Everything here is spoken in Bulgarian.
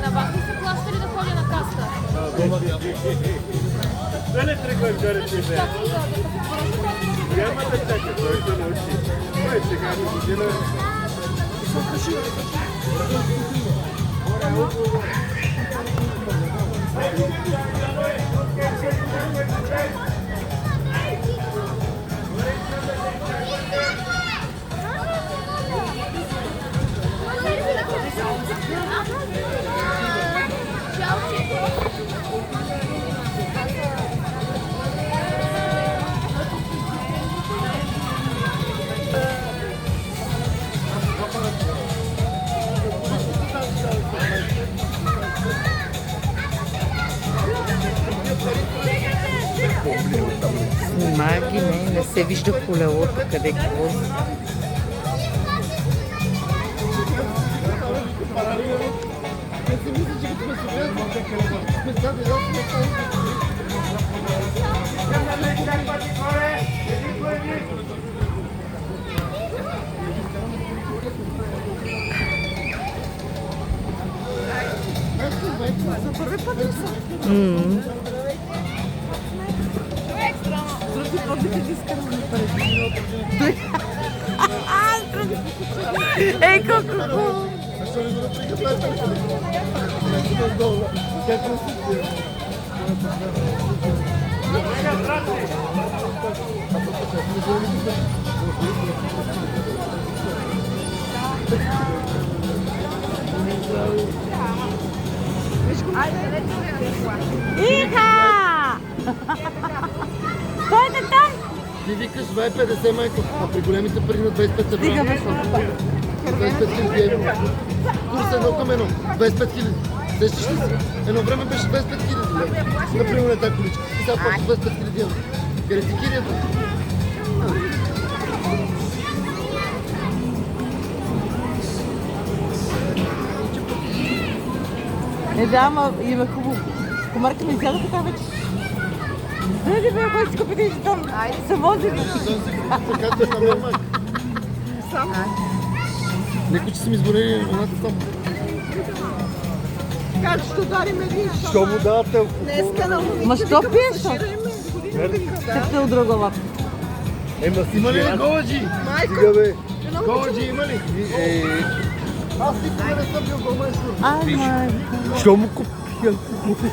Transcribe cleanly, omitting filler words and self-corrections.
Да бахте се плащали да ходя на каста. Дали тръгвам да рече? Няма да чака, той ще научи. Той сега ни година. Снимай ги, не се вижда колелото, къде какво. Ей, колко! Иха! Стойте там! Ти викаш 2,50 майка, а при големите пари на 25 евро. Стига бе, 25 хиляди евро. Курс едно към едно. 25 хиляди. Сещаш ли си? Едно време беше 25 хиляди лева. Например, на тази количка. И сега почва 25 хиляди евро. Къде ти кирията? Да, ама има хубаво. Комарка ми взяла така вече. Дойде бе, кой си купите и там се вози. Така да е майка. Сам? Некой, че съм изборили едната там. Как ще ударим един? Що му давате? Днеска на улицата. Ма що пиеш? Те от друга лапа. Има ли голаджи? Стига бе. Голаджи има ли? Аз никога не съм бил голмайстор. Ай, майка. Що му купи?